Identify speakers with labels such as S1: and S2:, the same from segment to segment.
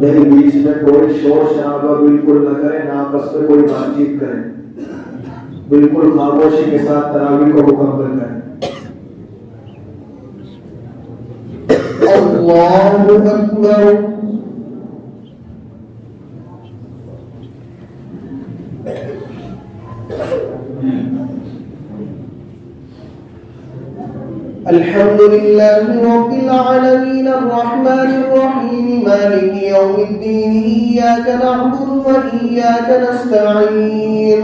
S1: मेरे बीच में कोई शोर शराबा बिल्कुल न करें, ना आपस में कोई बातचीत करें, बिल्कुल खामोशी के साथ तरावी को मुकम्मल करें।
S2: अल्लाहु अकबर। अल्हम्दुलिल्लाहि रब्बिल आलमीन अर्रहमानिर रहीम मालिकि यौमिद्दीन इय्याका नअबुदु व इय्याका नस्तईन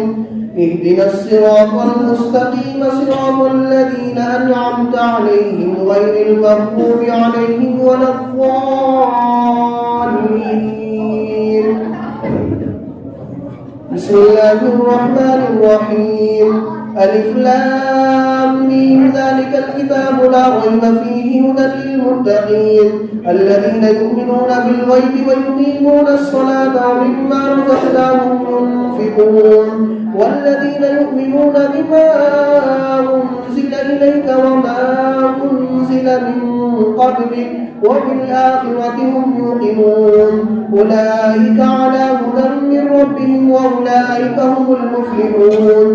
S2: इहदिनस सिरातल मुस्तकीम सिरातल लज़ीना अन'अमता अलैहिम गैरिल मग़्दूबि अलैहिम वलद्दाल्लीन। बिस्मिल्लाहिर रहमानिर रहीम। अलिफ लाम मीम ज़ालिकल किताबु ला रैब फीहि हुदल लिलमुत्तक़ीन अल्लज़ीना युमिनूना बिल गैबि व युक़ीमूनस सलाता व मिम्मा रज़क़नाहुम युनफ़िक़ून वल्लज़ीना युमिनूना बिमा उन्ज़िला इलैका व मा उन्ज़िला मिन क़ब्लिक व बिल आखिरति हुम युक़िनून उलाइका अला हुदन मिन रब्बिहिम व उलाइका हुमुल मुफ़्लिहून।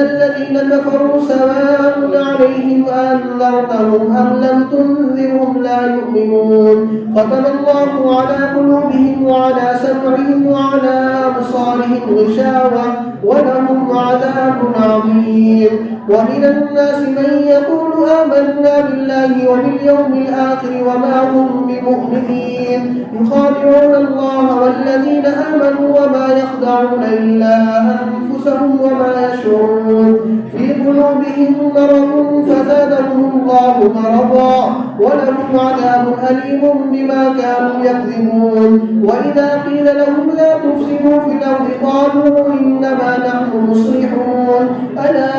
S2: الذين كفروا سواء عليهم أنذرتهم أم لم تنذرهم لا يؤمنون ختم الله على قلوبهم وعلى سمعهم وعلى أبصارهم غشاوة ولهم عذاب عظيم. ومن الناس من يقول آمنا بالله وباليوم الآخر وما هم بمؤمنين يخادعون الله والذين آمنوا وما يخدعون إلا أنفسهم وما يشعرون في قلوبهم مرض فزادهم الله مرضا ولهم عذاب أليم بما كانوا يكذبون. وإذا قيل لهم لا تفسدوا في الأرض قالوا إنما نحن مصلحون ألا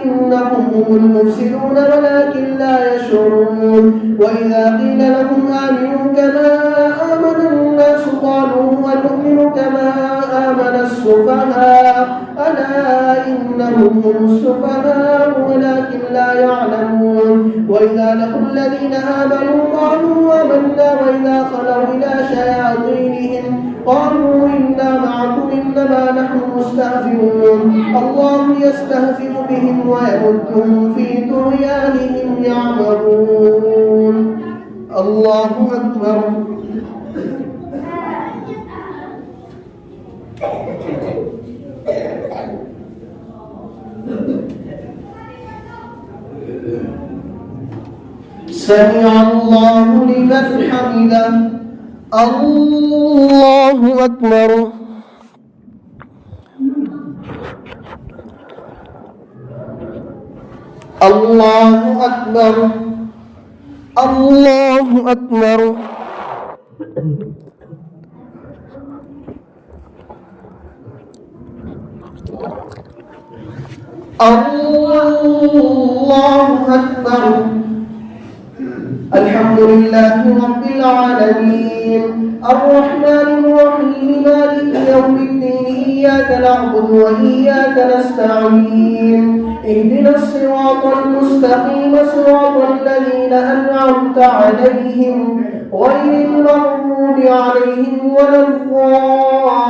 S2: إنهم هم المفسدون ولكن لا يشعرون. وإذا قيل لهم آمنوا كما آمن الناس قالوا ونؤمن كما آمن السفهاء ألا إنهم هم السفهاء ولكن لا يعلمون. وإذا لقوا الذين آمنوا قالوا آمنا وإذا خلوا إلى شياطينهم قالوا إنا معكم إنما نحن مستهزئون الله يستهزئ بهم ويمدهم في طغيانهم يعمهون. الله أكبر. سمع الله لمن حمده. الله أكبر. الله أكبر. الله أكبر. الله أكبر. الحمد لله رب العالمين الرحمن الرحيم مالك يوم الدين إياك نعبد وإياك نستعين اهدنا الصراط المستقيم صراط الذين أنعمت عليهم غير المغضوب عليهم ولا الضالين.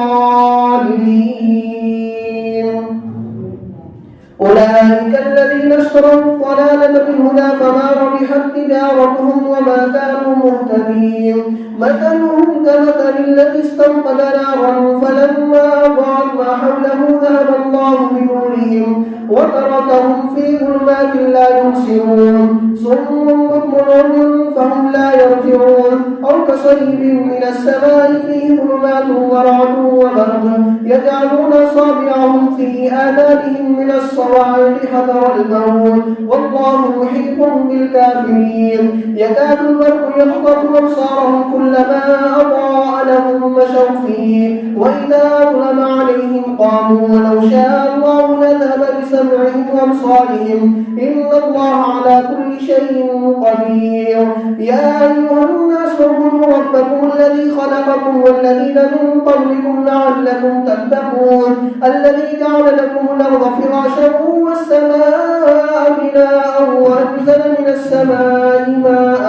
S2: أولئك الذين اشتروا الضلالة بالهدى فما ربحت تجارتهم وما كانوا مهتدين. مثلهم كمثل الذي استوقد نارا فلما أضاءت ما حوله ذهب الله بنورهم وتركهم في ظلمات لا يبصرون صم بكم عمي فهم لا يرجعون أو كصيب من السماء فيه ظلمات ورعد وبرق يجعلون أصابعهم في آذانهم من الصواعق حذر الموت والله محيط بالكافرين. يكاد البرق يخطف أبصارهم كلما أضاء لهم مشوا فيه وإذا أظلم عليهم قاموا ولو شاء الله لذهب بسمعهم وأبصارهم إن الله على كل شيء قدير. يا أيها الناس اعبدوا ربكم الذي خلقكم والذين من قبلكم لعلكم تتقون الذي جعل لكم الأرض فراشا والسماء بناء وأنزل من السماء ماء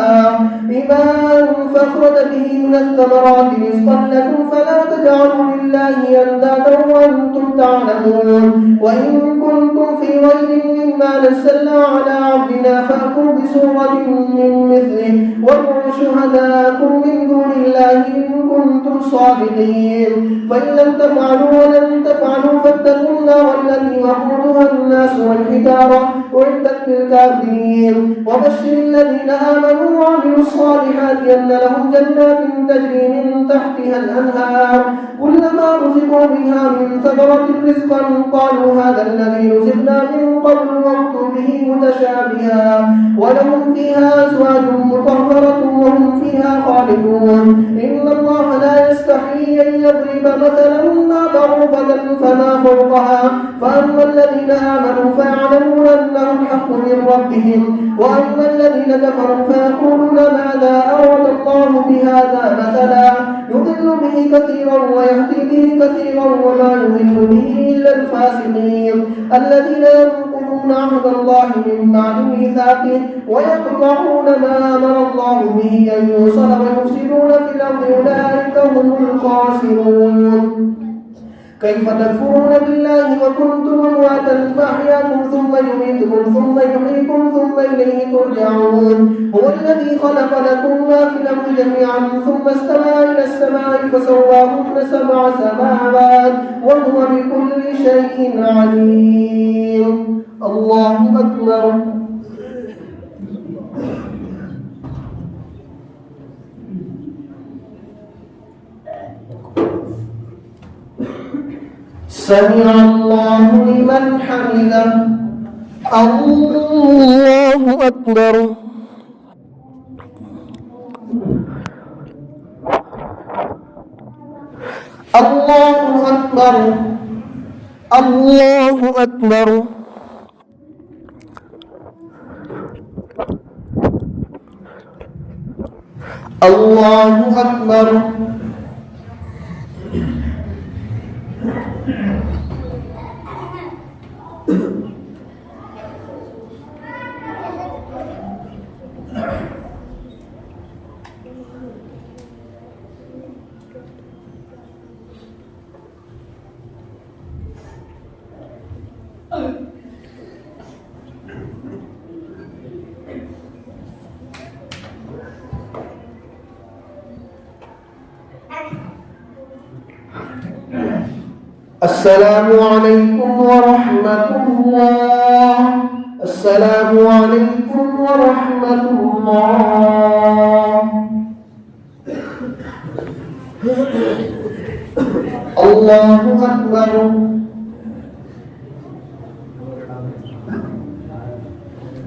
S2: فأخرج به به من الثمرات رزقا لكم فلا تجعلوا لله أندادا وأنتم تعلمون وإن كنتم في ريب مما نزلنا على عبدنا فأتوا بسورة من مثله وادعوا شهداءكم من دون الله إن كنتم صادقين فإن لم تفعلوا ولن تفعلوا فاتقوا النار التي وقودها الناس والحجارة أعدت للكافرين وبشر الذين آمنوا وعملوا الصالحات أن لهم جنات تجري من تحتها الأنهار كلما رزقوا منها من ثمرة رزقا قالوا هذا الذي رزقنا من قبل وأتوا به متشابها ولهم فيها أزواج مطهرة وهم فيها خالدون إن الله لا يستحيي أن يضرب مثلا ما بعوضة فما فوقها فأما الذين آمنوا فيعلمون أنه الحق من ربهم وأما الذين كفروا فيقولون ماذا أراد الله بهذا مثلا يضل به كثيرا ويهدي به كثيرا وما يضل به إلا الفاسقين الذين ينقضون عهد الله من بعد ميثاقه ويقطعون ما أمر الله به أن يوصل ويفسدون في الأرض أولئك هم الخاسرون كيف تكفرون بالله وكنتم أمواتا فأحياكم ثم يميتكم ثم يحييكم ثم إليه ترجعون هو الذي خلق لكم ما في الأرض جميعا ثم استوى إلى السماء فسواهن 7 سماوات وهو بكل شيء عليم الله أكبر سمع الله لمن حمده الله أكبر الله أكبر الله أكبر الله أكبر السلام عليكم ورحمة الله السلام عليكم ورحمة الله الله أكبر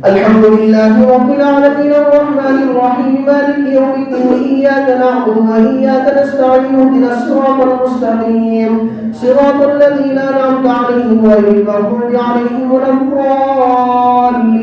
S2: الحمد لله رب العالمين الرحمن الرحيم مالك يوم الدين إياك نعبد وإياك نستعين اهدنا الصراط المستقيم صراط الذين أنعمت عليهم غير المغضوب عليهم ولا الضالين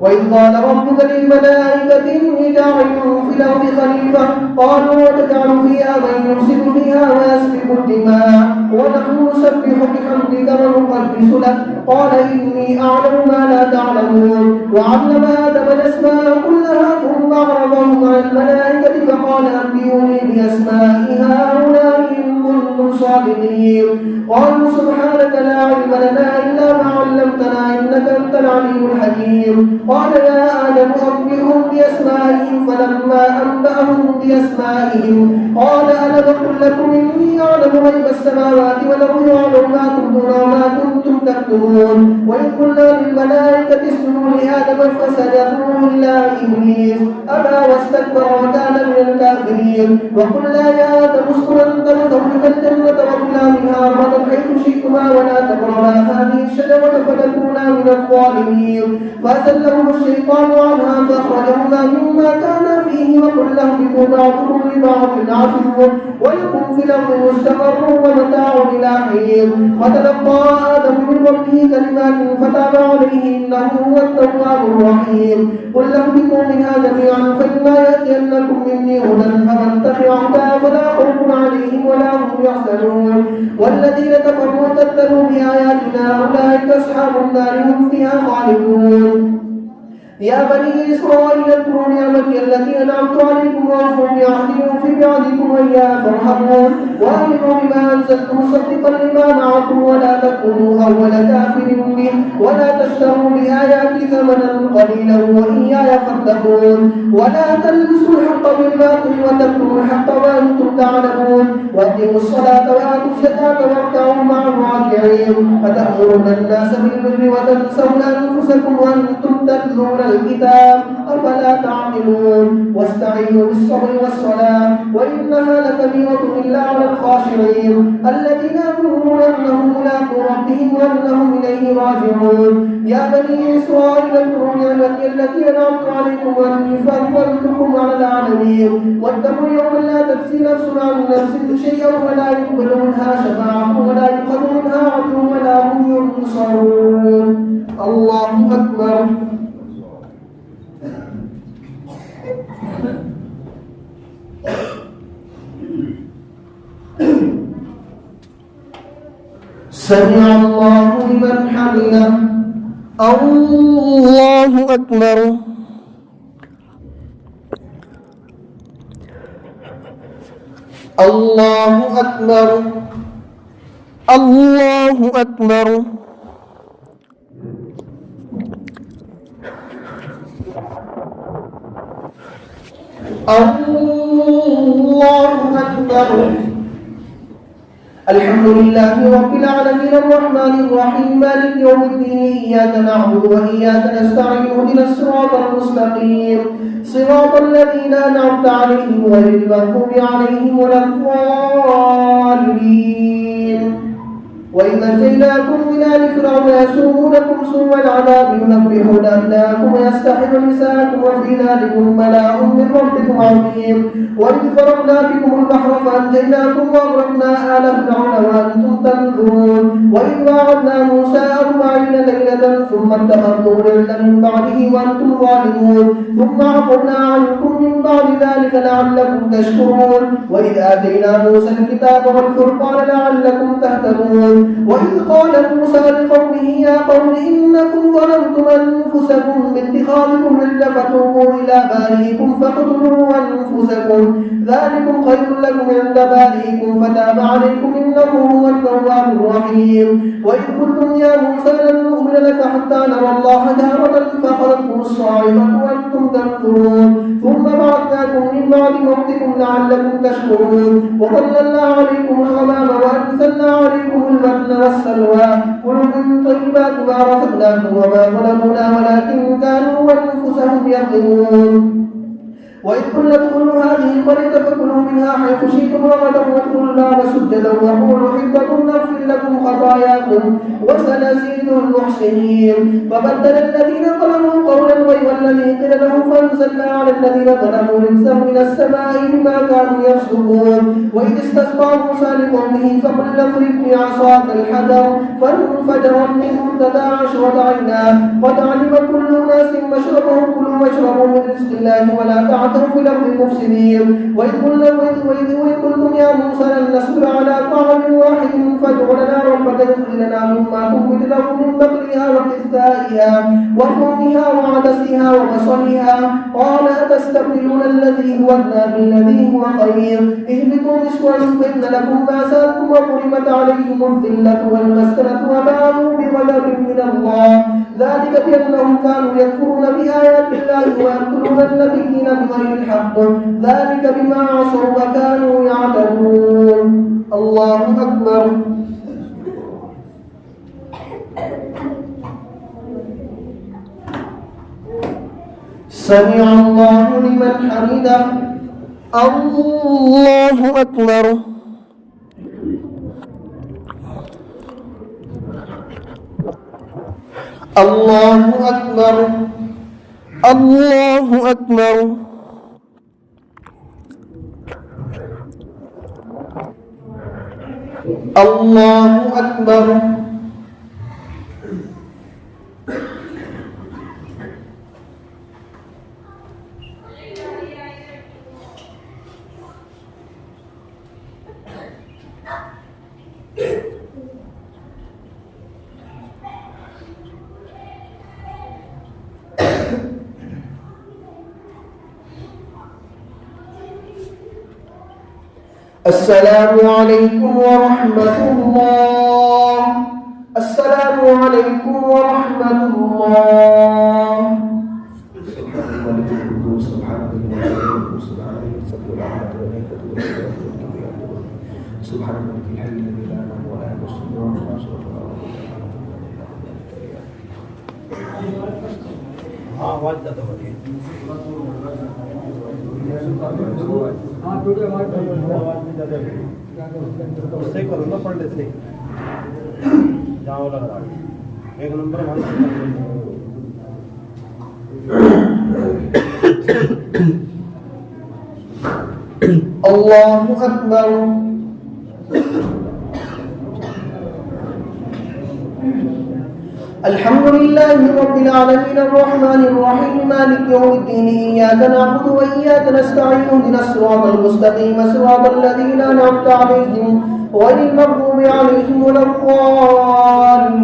S2: وإذ قال ربك للملائكة إني جاعل في الأرض خليفة قالوا وتجعل فيها من يفسد فيها ويسفك الدماء ونحن نسبح بحمدك ونقدس لك قال إني أعلم ما لا تعلمون وعلم آدم الأسماء كلها ثم عرضهم على الملائكة فقال أنبئوني بأسماء هؤلاء إن كنتم صادقين قالوا سبحانك لا علم لنا إلا ما علمتنا إنك أنت العليم الحكيم قال يا آدم أنبئهم بأسمائهم فلما أنبأهم بأسمائهم قال ألم أقل لكم إني أعلم غيب السماوات والأرض وأعلم ما تبدون وما كنتم تكتمون وإذ قلنا للملائكة اسجدوا لآدم فسجدوا إلا إبليس أبى واستكبر وكان من الكافرين وقلنا يا آدم اسكن أنت وزوجك الجنة وكلا منها رغدا حيث شئتما ولا تقربا هذه الشجرة فتكونا من الظالمين فأزلهم الشيطان عنها فأخرجهما مما كانا فيه وقلنا اهبطوا بعضكم لبعض عدو ولكم في الأرض مستقر ومتاع إلى حين فتلقى آدم من ربه كلمات فتاب عليه إنه هو التواب الرحيم قل اهبطوا منها جميعا فإما يأتينكم مني هدى فمن تبع هداي فلا خوف عليهم ولا هم يحزنون والذين كفروا وكذبوا بآياتنا أولئك أصحاب النار هم فيها خالدون يا بني إسرائيل اذكروا نعمتي التي أنعمت عليكم وأوفوا بعهدي أوف بعهدكم وإياي فارهبون وآمنوا بما أنزلت مصدقا لما معكم ولا تكونوا أول كافر به ولا تشتروا بآياتي ثمنا قليلا وإياي فاتقون ولا تلبسوا الحق بالباطل وتكتموا الحق وأنتم تعلمون وأقيموا الصلاة وآتوا الزكاة واركعوا مع الراكعين أتأمرون الناس بالبر وتنسون أنفسكم وأنتم تتلون الكتاب أفلا تعقلون واستعينوا بالصبر والصلاة وإنها لكبيرة إلا على الخاشعين الذين يظنون أنهم ملاقو ربهم وأنهم إليه راجعون يا بني إسرائيل اذكروا نعمتي التي أنعمت عليكم وأني فضلتكم على العالمين واتقوا يوما لا تجزي نفس عن نفس شيئا ولا يقبل منها شفاعة ولا يؤخذ منها عدل ولا هم ينصرون. الله أكبر. سمع الله لمن حمده. الله أكبر. الله أكبر. الله أكبر. الله أكبر. الحمد لله رب العالمين الرحمن الرحيم مالك يوم الدين إياك نعبد وإياك نستعين اهدنا الصراط المستقيم صراط الذين أنعمت عليهم غير المغضوب عليهم ولا الضالين. وإذ نجيناكم من آل فرعون يسومونكم سوء العذاب يذبحون أبناءكم ويستحيون نساءكم وفي ذلكم بلاء من ربكم عظيم. وإذ فرقنا بكم البحر فأنجيناكم وأغرقنا آل فرعون وأنتم تنظرون. وإذ وعدنا موسى 40 ليلة ثم اتخذتم العجل من بعده وأنتم ظالمون ثم عفونا عنكم من بعد ذلك لعلكم تشكرون. وإذ آتينا موسى الكتاب والفرقان لعلكم تهتدون. وإذ قال موسى لقومه يا قوم إنكم ظلمتم أنفسكم باتخاذكم العجل فتوبوا إلى بارئكم فاقتلوا أنفسكم ذلكم خير لكم عند بارئكم فتاب عليكم إنه هو التواب الرحيم. وإذ قلتم يا موسى لن نؤمن لك حتى نرى الله جهرة فأخذتكم الصاعقة وأنتم تنظرون ثم بعثناكم من بعد موتكم لعلكم تشكرون. وظللنا عليكم الغمام وأنزلنا عليكم المن والسلوى كلوا من طيبات ما رزقناكم وما ظلمونا ولكن كانوا أنفسهم يظلمون. وإذ قلنا ادخلوا هذه القرية فكلوا منها حيث شئتم رغدا وادخلوا الباب سجدا وقولوا حطة نغفر لكم خطاياكم وسنزيد المحسنين. فبدل الذين ظلموا قولا غير الذي قيل لهم فأنزلنا على الذين ظلموا رجزا من السماء بما كانوا يفسقون. وإذ استسقى موسى لقومه فقل اضرب بعصاك الحجر فانفجرت منه 12 عينا قد علم كل أناس مشربهم كلوا واشربوا من رزق الله ولا تعثوا في الأرض مفسدين. وإذ قلتم يا موسى لن نصبر على طعام واحد فادع لنا ربك يخرج لنا مما تنبت الأرض من بقلها وقثائها وفومها وعدسها وبصلها قال أتستبدلون الذي هو أدنى بالذي هو خير اهبطوا مصرا فإن لكم ما سألتم وضربت عليهم الذلة والمسكنة وباءوا بغضب من الله ذلك بأنهم كانوا يكفرون بآيات الله ويقتلون النبيين بغير الحق ذلك بما عصوا وكانوا يعتدون. الله أكبر. سمع الله لمن حمده. الله أكبر. الله أكبر. الله أكبر. الله أكبر. السلام عليكم ورحمة الله. السلام عليكم ورحمة الله.
S1: سبحان الملك القدوس سبحان الملك القدوس سبحان الملك القدوس سبحان الملك الحي الذي لا ينام ولا يمس
S3: एक नंबर
S2: الله أكبر. الحمد لله رب العالمين الرحمن الرحيم مالك يوم الدين إياك نعبد وإياك نستعين اهدنا الصراط المستقيم صراط الذين أنعمت عليهم غير المغضوب عليهم ولا الضالين.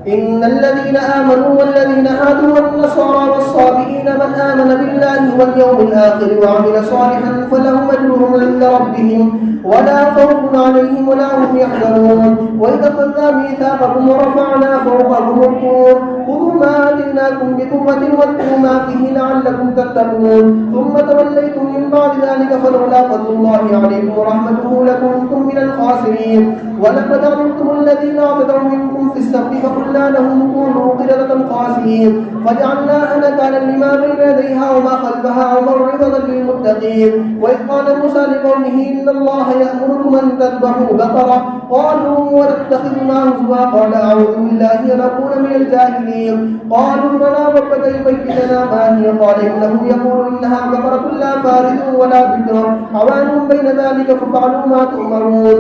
S2: إن الذين آمنوا والذين هادوا والنصارى والصابئين من آمن بالله واليوم الآخر وعمل صالحا فلهم أجرهم عند ربهم ولا خوف عليهم ولا هم يحزنون. وإذا أخذنا ميثاقكم ورفعنا فوقكم الطور خذوا ما آتيناكم بقوة واذكروا ما فيه لعلكم تتقون ثم توليتم من بعد ذلك فلولا فضل الله عليكم ورحمته لكنتم من الخاسرين. ولقد علمتم الذين اعتدوا منكم في السبت فقلنا لهم كونوا قردة خاسئين فجعلناها نكالا لما بين يديها وما خلفها وموعظة للمتقين. وإذ قال موسى لقومه إن الله يأمركم أن تذبحوا بقرة قالوا ونتخذنا هزوا قال أعوذ بالله أن أكون من الجاهلين. قالوا ربنا ربك يبين لنا ما هي قال إنه يقول إنها بقرة لا فارض ولا بكر عوان بين ذلك ففعلوا ما تؤمرون.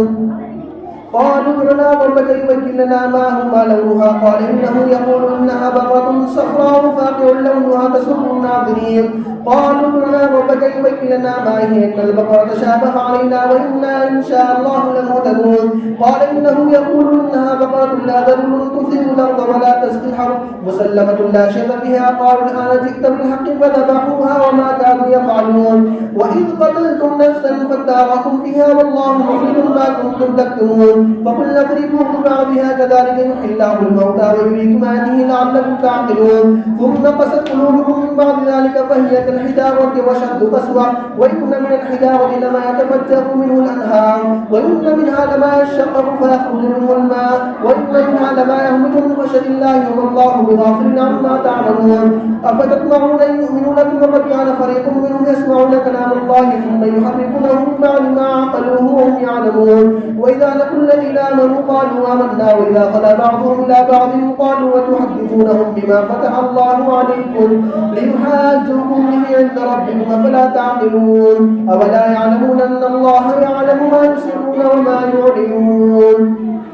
S2: قالوا ربنا ربك يبين لنا ما لونها قال إنه يقول إنها بقرة صفراء فاقع لونها تسر الناظرين. قالوا ربنا ربك يبين لنا ما هي إن البقرة تشابه علينا وإنا إن شاء الله لمهتدون. قال إنه يقول إنها بقرة لا ذلول تثير الأرض ولا تسقي الحرث مسلمة لا شيء فيها. قالوا الآن جئت بالحق فذبحوها وما كانوا يفعلون. وإذ قتلتم نفسا فادارأتم فيها والله مخرج ما كنتم تكتمون. فقلنا اضربوه ببعضها كذلك يحيي الله الموتى ويريكم آياته لعلكم تعقلون. ثم قست قلوبكم من بعد ذلك فهي كالحجارة وشد قسوة وإن من الحجارة لما يتفجر منه الأنهار وإن منها لما يشقق فيخرج منه الماء وإن منها لما يهبط من خشية الله وما الله بغافل عما تعملون. أفتطمعون أن يؤمنوا لكم وقد كان فريق منهم يسمعون كلام الله ثم يحرفونه من بعد ما عقلوه وهم يعلمون. وإذا لقوا الذين آمنوا قالوا آمنا وإذا خلا بعضهم إلى بعض قالوا وتحدثونهم بما فتح الله عليكم ليحاجوكم به عند ربكم أفلا تعقلون. أولا يعلمون أن الله يعلم ما يسرون وما يعلنون.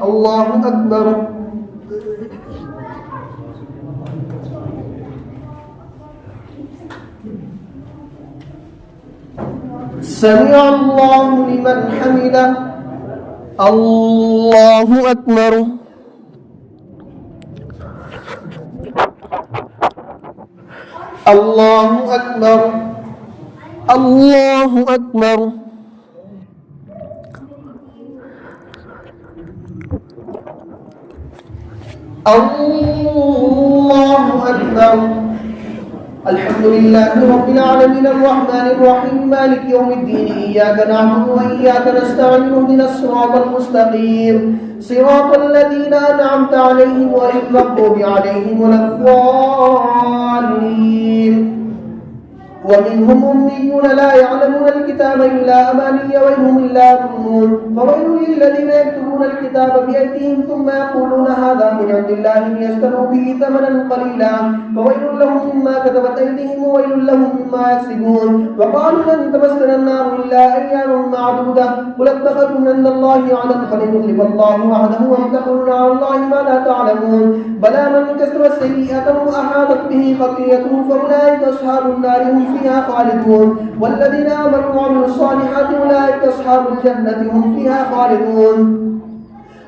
S2: الله أكبر. سمع الله لمن حمده. الله أكبر. الله أكبر. الله أكبر. الله أكبر. الحمد لله رب العالمين الرحمن الرحيم مالك يوم الدين إياك نعبد وإياك نستعين اهدنا الصراط المستقيم صراط الذين أنعمت عليهم غير المغضوب عليهم ولا الضالين. ومنهم أميون لا يعلمون الكتاب إلا أماني وإنهم إلا يظنون. فويل للذين يكتبون الكتاب بأيديهم ثم يقولون هذا من عند الله ليشتروا به ثمنا قليلا فويل لهم مما كتبت أيديهم وويل لهم مما يكسبون. وقالوا لن تمسنا النار إلا أياما معدودة قل اتخذتم عند الله عهدا فلن يخلف الله عهده أم تقولون على الله ما لا تعلمون. بلى من كسب سيئة أحاطت به خطيئته فأولئك أصحاب النار هم فيها خالدون. والذين آمنوا وعملوا الصالحات أولئك أصحاب الجنة هم فيها خالدون.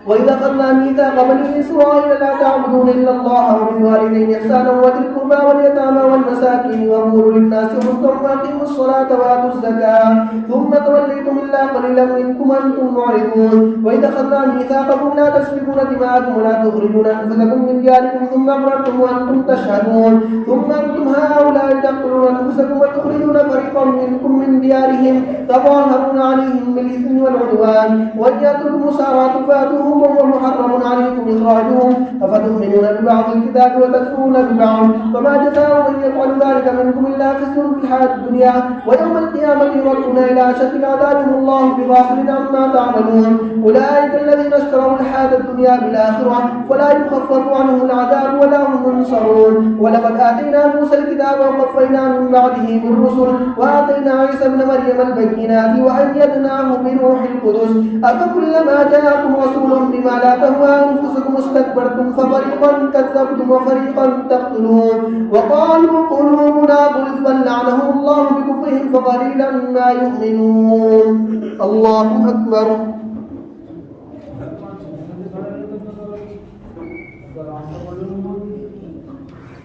S2: وإذا أخذنا ميثاق بني إسرائيل لا تعبدون تعبدون إلا الله وبالوالدين إحسانا وذي القربى واليتامى والمساكين وقولوا للناس حسنا وأقيموا الصلاة وآتوا الزكاة ثم توليتم إلا قليلا منكم وأنتم معرضون وإذا أخذنا ميثاقكم لا تسفكون دماءكم ولا تخرجون أنفسكم من دياركم ثم أقررتم وأنتم تشهدون ثم أنتم هؤلاء تقتلون أنفسكم وتخرجون فريقا منكم من ديارهم تظاهرون عليهم بالإثم والعدوان وإن يأتوكم أسارى تفادوهم وهو محرم عليكم إخراجهم أفتؤمنون ببعض الكتاب وتكفرون ببعض فما جزاء من يفعل ذلك منكم إلا خزي في الحياة الدنيا ويوم القيامة يردون إلى أشد العذاب والله بغافل عما تعملون أولئك الذين اشتروا الحياة الدنيا بالآخرة فلا يخفف عنهم العذاب ولا هم ينصرون ولقد آتينا موسى الكتاب وقفينا من بعده بالرسل وآتينا عيسى ابن مريم البينات وأيدناه بروح القدس أفكلما جاءكم رسول بما لا تهوى أنفسكم استكبرتم ففريقا كذبتم وفريقا تقتلون وقالوا قلوبنا غلف بل لعنهم الله بكفرهم فقليلا ما يؤمنون الله أكبر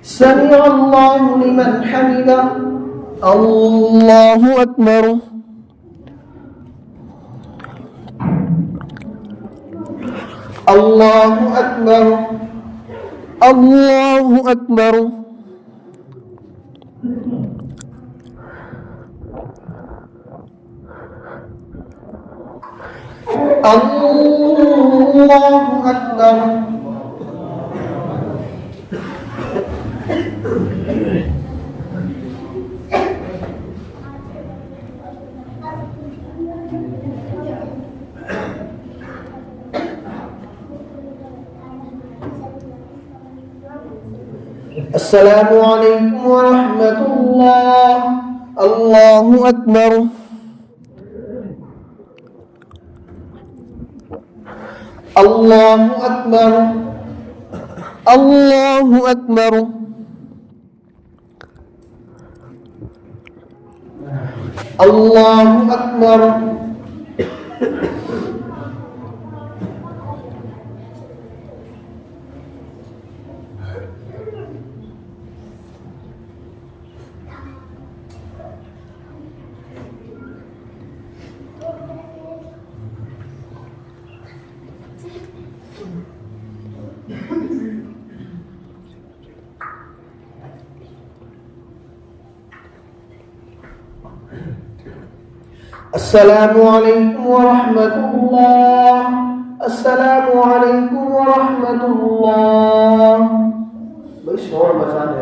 S2: سمع الله لمن حمده الله أكبر الله أكبر الله أكبر الله أكبر السلام عليكم ورحمة الله الله أكبر الله أكبر الله أكبر الله أكبر السلام عليكم ورحمة الله السلام عليكم ورحمة الله
S1: शोर मचाने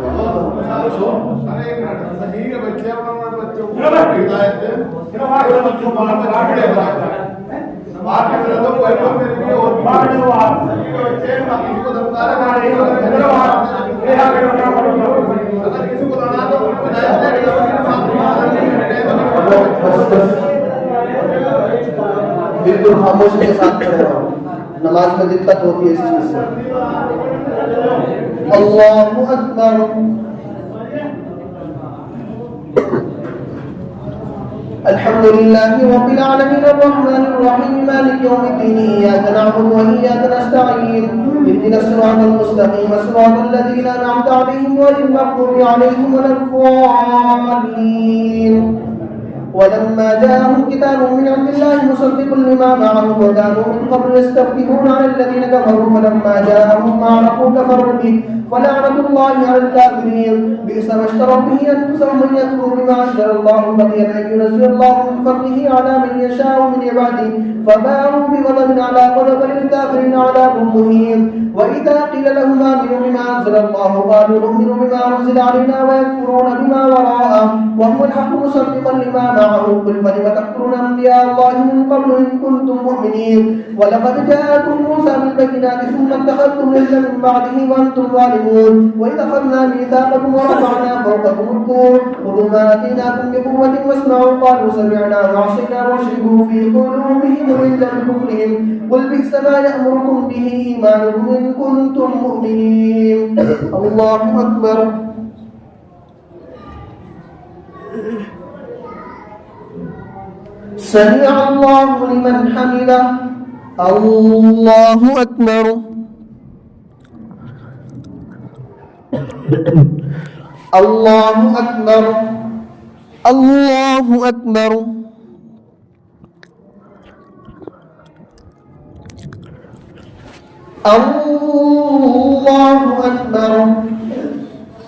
S1: बिल्कुल खामोशी के साथ खड़े रहो नमाज में दिक्कत होती है इस चीज से अल्लाहु अकबर الحمد لله رب العالمين الرحمن الرحيم مالك يوم الدين إياك نعبد وإياك نستعين اهدنا الصراط المستقيم صراط الذين أنعمت عليهم غير المغضوب عليهم ولا الضالين ولما جاءهم كتاب من عند الله مصدق لما معهم وكانوا من قبل يستفتحون على الذين كفروا فلما جاءهم ما عرفوا كفروا به فلعنة الله على الكافرين بئس ما اشتروا به أنفسهم من يكفروا بما أنزل الله بغيا أن ينزل الله من فضله على من يشاء من عباده فباءوا بغضب على غضب للكافرين عذاب مهين وإذا قيل لهم آمنوا بما أنزل الله قالوا نؤمن بما أنزل علينا ويكفرون بما وراءه وهو الحق مصدقا لما معهم قل فلم تقتلون أنبياء الله من قبل إن كنتم مؤمنين ولقد جاءكم موسى بالبينات ثم اتخذتم العجل من بعده وأنتم ظالمون وإذا أخذنا ميثاقكم ورفعنا فوقكم الطور خذوا ما آتيناكم بقوة واسمعوا قالوا سمعنا وعصينا واشربوا في قلوبهم العجل بكفرهم قل بئس ما يأمركم به إيمانكم إن كنتم مؤمنين الله أكبر سمع الله لمن حمده الله أكبر الله أكبر الله أكبر الله أكبر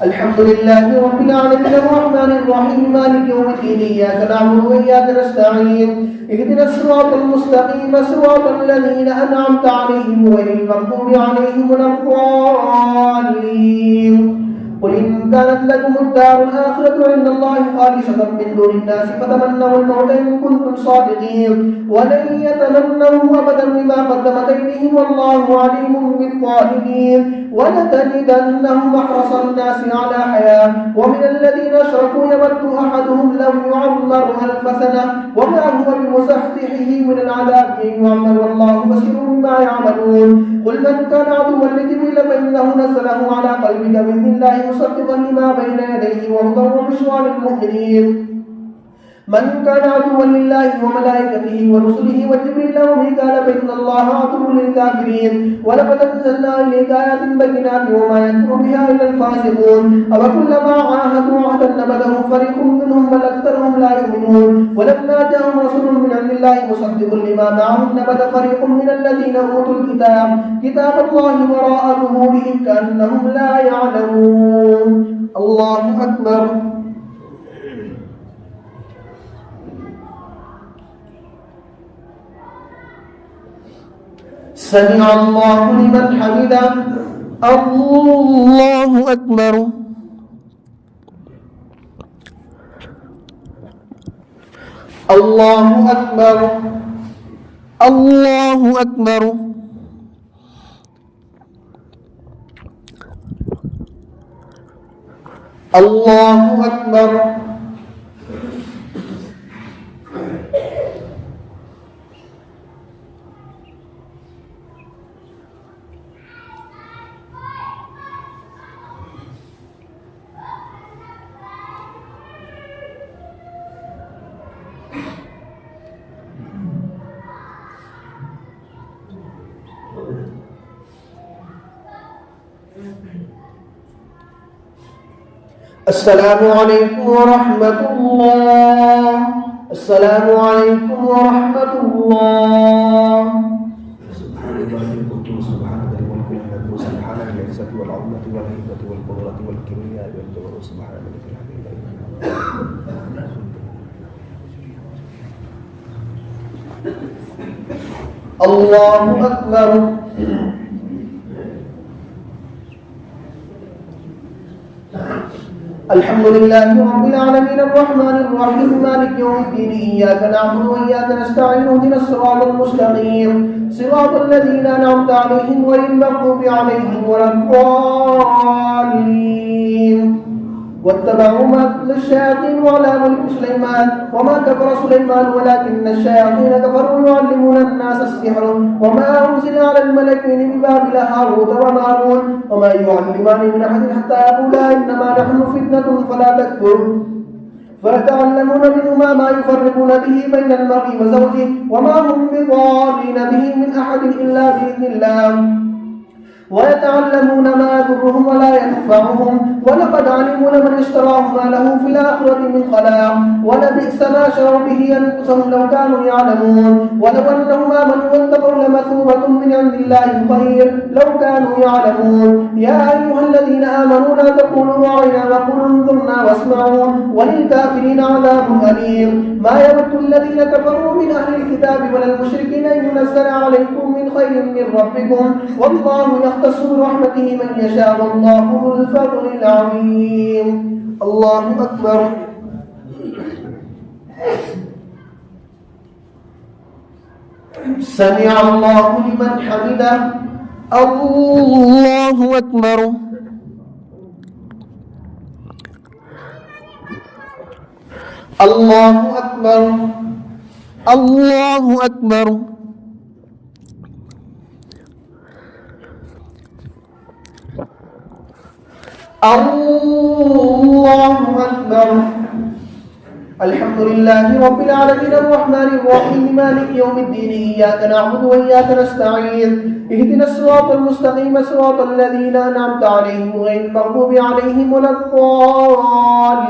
S1: الحمد لله رب العالمين الرحمن الرحيم مالك يوم الدين إياك نعبد وإياك نستعين اهدنا الصراط المستقيم صراط الذين أنعمت عليهم غير المغضوب عليهم ولا الضالين قل إن كانت لكم الدار الآخرة عند الله خالصة من دون الناس فتمنوا الموت إن كنتم صادقين ولن يتمنوه أبدا بما قدمت أيديهم والله عليم بالظالمين ولتجدنهم أحرص الناس على حياة ومن الذين أشركوا يود أحدهم لو يعمر 1000 سنة وما هو بمزحزحه من العذاب أن يعمر والله بصير بما يعملون قل من كان عدوا لجبريل فإنه نزله على قلبك بإذن الله مصدقا لما بين يديه وهدى وبشرى للمؤمنين من كان عدوا لله وملائكته ورسله وجبريل وميكال فإن الله عدو للكافرين ولقد أنزلنا إليك آيات بينات وما يكفر بها إلا الفاسقون أوكلما عاهدوا عهدا نبذه فريق منهم بل أكثرهم لا يؤمنون ولما جاءهم رسول من عند الله مصدق لما معهم نبذ فريق من الذين أوتوا الكتاب كتاب الله وراء ظهورهم كأنهم لا يعلمون الله أكبر سمع الله لمن حمده الله أكبر الله أكبر الله أكبر الله أكبر السلام عليكم ورحمة الله السلام عليكم ورحمة الله
S2: سبحان الله القدوس سبحان ذي الملك والملك سبحان العزة والعظمة والهيبة والقدرة والكبرياء والجبروت سبحان الملك الحميد
S1: الله أكبر الحمد لله رب العالمين الرحمن الرحيم مالك يوم الدين إياك نعبد وإياك نستعين اهدنا الصراط المستقيم صراط الذين أنعمت عليهم غير المغضوب عليهم ولا الضالين واتبعوا ما تتلو الشياطين على ملك سليمان وما كفر سليمان ولكن الشياطين كفروا يعلمون الناس السحر وما أنزل على الملكين ببابل هاروت وماروت وما يعلمان من أحد حتى يقولا إنما نحن فتنة فلا تكفر فيتعلمون منهما ما يفرقون به بين المرء وزوجه وما هم بضارين به من أحد إلا بإذن الله ويتعلمون ما يضرهم ولا ينفعهم ولقد علموا لمن اشتراه ما له في الآخرة من خلاق ولبئس ما شروا به أنفسهم لو كانوا يعلمون ولو أنهم آمنوا واتقوا لمثوبة من عند الله خير لو كانوا يعلمون يا أيها الذين آمنوا لا تقولوا راعنا وقولوا انظرنا واسمعوا وللكافرين عذاب أليم ما يود الذين كفروا من أهل الكتاب ولا المشركين أن ينزل عليكم من خير من ربكم والله يختص برحمته من يشاء والله ذو الفضل العظيم الله أكبر سمع الله لمن حمده الله أكبر الله أكبر الله أكبر الله أكبر الحمد لله رب العالمين الرحمن الرحيم مالك يوم الدين إياك نعبد وإياك نستعين اهدنا الصراط المستقيم صراط الذين أنعمت عليهم غير المغضوب عليهم ولا الضالين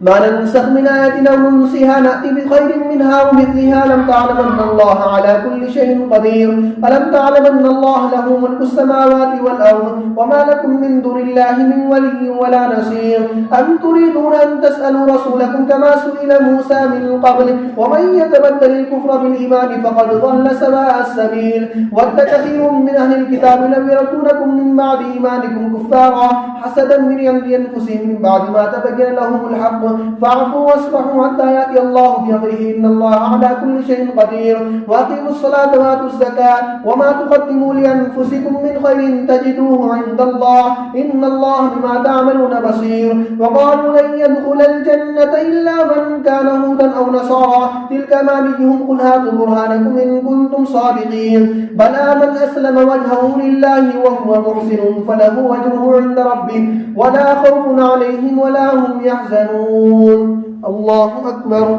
S1: ما ننسخ من آية أو ننسها نأتي بخير منها ومثلها ألم تعلم أن الله على كل شيء قدير ألم تعلم أن الله له ملك السماوات والأرض وما لكم من دون الله من ولي ولا نصير أم تريدون أن تسألوا رسولكم كما سئل موسى من قبل ومن يتبدل الكفر بالإيمان فقد ضل سواء السبيل ود كثير من أهل الكتاب لو يردونكم من بعد إيمانكم كفارا حسدا من عند أنفسهم من بعد ما تبين لهم الحق فاعفوا واصفحوا حتى يأتي الله بأمره إن الله على كل شيء قدير وأقيموا الصلاة وآتوا الزكاة وما تقدموا لأنفسكم من خير تجدوه عند الله إن الله بما تعملون بصير وقالوا لن يدخل الجنة إلا من كان هودا أو نصارى تلك أمانيهم قل هاتوا برهانكم إن كنتم صادقين بلى من أسلم وجهه لله وهو محسن فله أجره عند ربه ولا خوف عليهم ولا هم يحزنون الله أكبر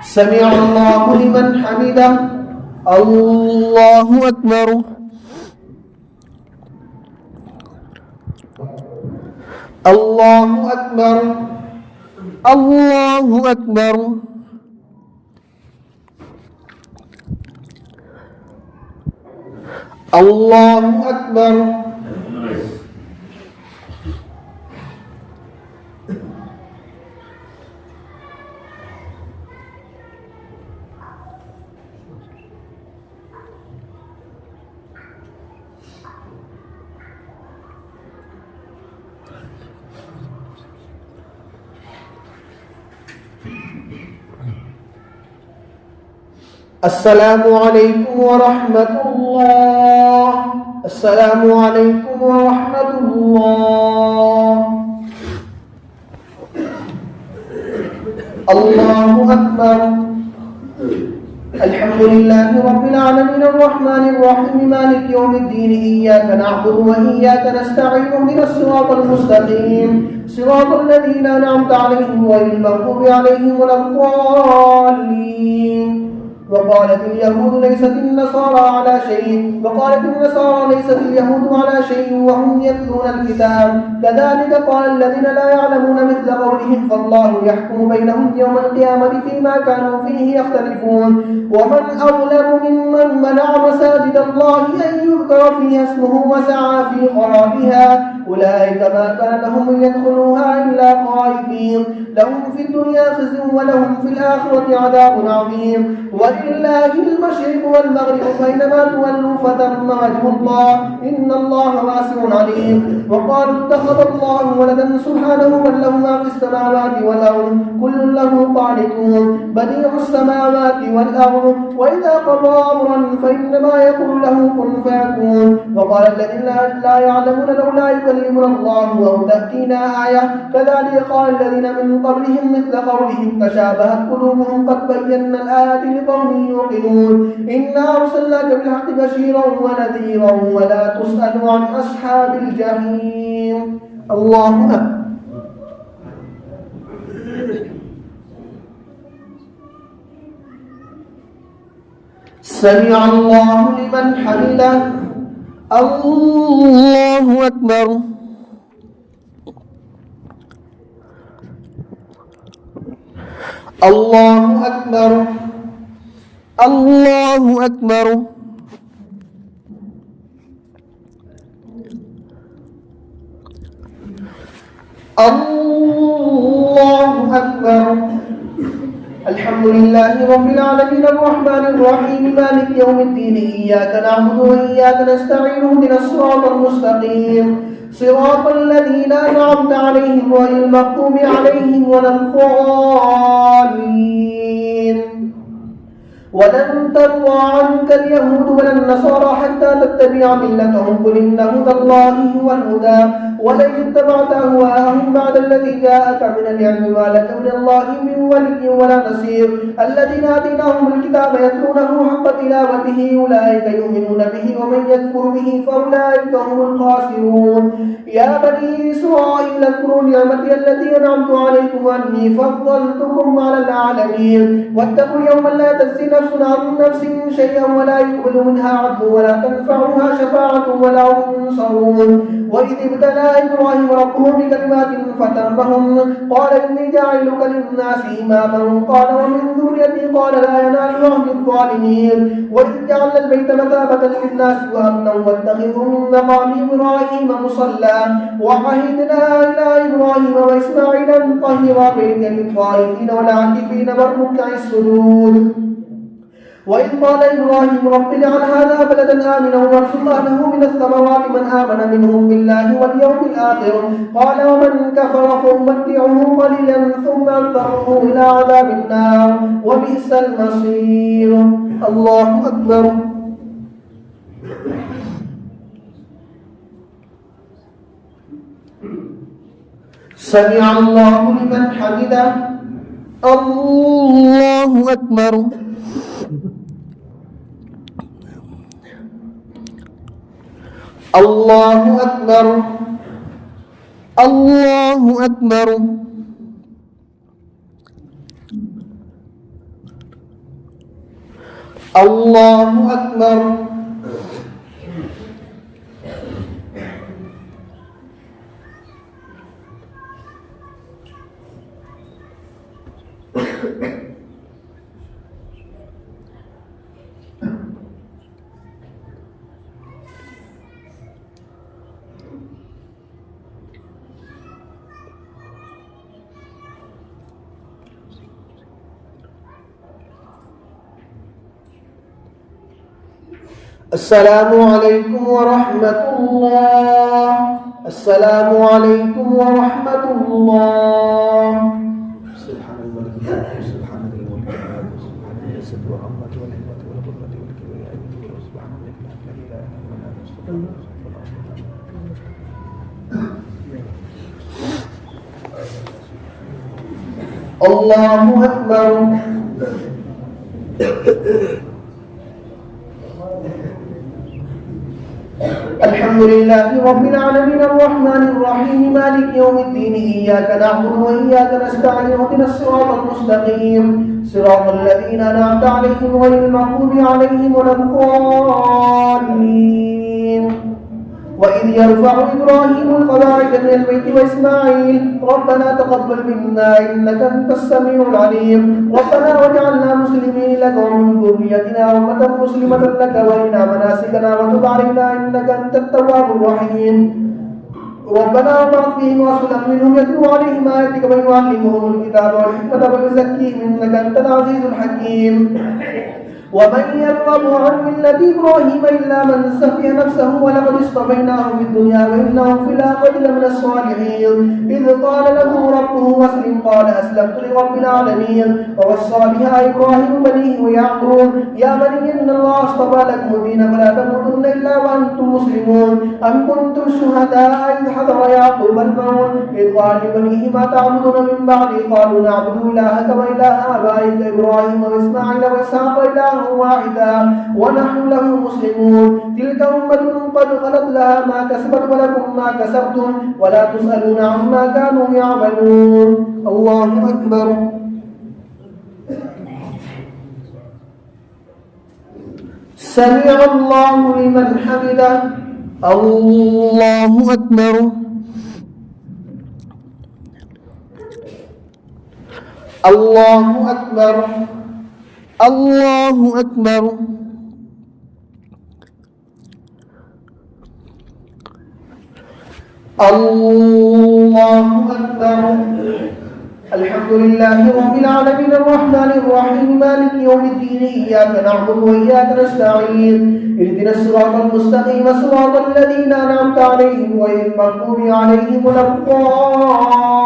S1: سمع الله لمن حمده الله أكبر الله أكبر الله أكبر الله أكبر السلام عليكم ورحمة الله السلام عليكم ورحمة الله الله أكبر الحمد لله رب العالمين الرحمن الرحيم مالك يوم الدين إياك نعبد وإياك نستعين اهدنا الصراط المستقيم صراط الذين أنعمت عليهم غير المغضوب عليهم ولا الضالين وقالت اليهود ليست النصارى على شيء وقالت النصارى ليست اليهود على شيء وهم يتلون الكتاب كذلك قال الذين لا يعلمون مثل قولهم فالله يحكم بينهم يوم القيامة فيما كانوا فيه يختلفون ومن أظلم ممن منع مساجد الله أن يذكر فيها اسمه وسعى في خرابها أولئك ما كان لهم أن يدخلوها إلا خائفين لهم في الدنيا خزي ولهم في الآخرة عذاب عظيم ولله المشرق والمغرب فإنما تولوا فثم وجه الله إن الله واسع عليم وقالوا اتخذ الله ولدا سبحانه بل له ما في السماوات والأرض كل له قانتون بديع السماوات والأرض وإذا قضى أمرا فإنما يقول له كن فيكون وقال الذين لا يعلمون لولا يكلمنا الله أو تأتينا آية كذلك قال الذين من قبلهم مثل قولهم تشابهت قلوبهم قد بينا الآيات لقوم يوقنون إنا أرسلناك بالحق بشيرا ونذيرا ولا تسأل عن أصحاب الجحيم الله أكبر سمع الله لمن حمده الله أكبر الله أكبر الله أكبر الله أكبر الحمد لله رب العالمين الرحمن الرحيم مالك يوم الدين إياك نعبد وإياك نستعين اهدنا الصراط المستقيم صراط الذين أنعمت عليهم غير المغضوب عليهم ولا الضالين ولن ترضى عنك اليهود ولا النصارى حتى تتبع ملتهم قل إن هدى الله هو الهدى ولئن اتبعت أهواءهم بعد الذي جاءك من العلم ما لك من الله من ولي ولا نصير. الذين آتيناهم الكتاب يتلونه حق تلاوته أولئك يؤمنون به ومن يكفر به فأولئك هم الخاسرون. يا بني إسرائيل اذكروا نعمتي التي أنعمت عليكم وأني فضلتكم على العالمين. واتقوا يوما لا تجزي نفس عن نفس شيئا ولا يقبل منها عدل ولا تنفعها شفاعة ولا هم ينصرون. وإذ ابتلى إبراهيم ربه بكلمات فتمهن قال إني جاعلك للناس إماما قال ومن ذريتي قال لا ينال عهد الظالمين. وإذ جعلنا البيت مثابة للناس وأمنا واتخذوا من مقام إبراهيم مصلى وعهدنا إلى إبراهيم وإسماعيل أن طهرا بيتي للطائفين والعاكفين والركع السجود. وإذ قال إبراهيم رب اجعل هذا بلدا آمنا وارزق أهله من الثمرات من آمن منهم بالله واليوم الآخر قال ومن كفر فأمتعه قليلا ثم أضطره إلى عذاب النار وبئس المصير. الله أكبر. سمع الله لمن حمده. الله أكبر. الله أكبر. الله أكبر. الله أكبر. السلام عليكم ورحمة الله. السلام عليكم ورحمة الله. سبحان الملك سبحان الملك سبحان الجسد والعظمة والحكمة والقدرة والكبرياء سبحان الملك لا إله إلا الله. الله أكبر. الحمد لله رب العالمين الرحمن الرحيم مالك يوم الدين إياك نعبد وإياك نستعين اهدنا الصراط المستقيم صراط الذين أنعمت عليهم غير المغضوب عليهم ولا الضالين. وإذ يرفع إبراهيم القواعد من البيت وإسماعيل ربنا تقبل منا إنك أنت السميع العليم ربنا واجعلنا مسلمين لك ومن ذريتنا أمة مسلمة لك وارنا مناسكنا وتب علينا إنك أنت التواب الرحيم. ربنا وابعث فيهم رسولا منهم يتلو عليهم آياتك ويعلمهم الكتاب والحكمة ويزكيهم إنك أنت العزيز الحكيم. ومن يرغب عن ملة إبراهيم إلا من سفه نفسه ولقد اصطفيناه في الدنيا وإنه في الآخرة لمن الصالحين. إذ قال له ربه أسلم قال أسلمت لرب العالمين ووصى بها إبراهيم بنيه ويعقوب يا بني إن الله اصطفى لكم الدين فلا تموتن إلا وأنتم مسلمون. أم كنتم شهداء إذ حضر يعقوب الموت إذ قال لبنيه ما تعبدون من بعدي قالوا نعبد إلهك وإله آبائك إبراهيم وإسماعيل وإسحاق إلها واحدا ونحن له مسلمون. تلك أمة قد خلت لها ما كسبت ولكم ما كسبتم ولا تسألون عما كانوا يعملون. الله أكبر. سمع الله لمن حمده. الله أكبر. الله أكبر. الله أكبر. الله أكبر. الحمد لله رب العالمين الرحمن الرحيم مالك يوم الدين إياك نعبد وإياك نستعين اهدنا الصراط المستقيم صراط الذين أنعمت عليهم غير المغضوب عليهم ولا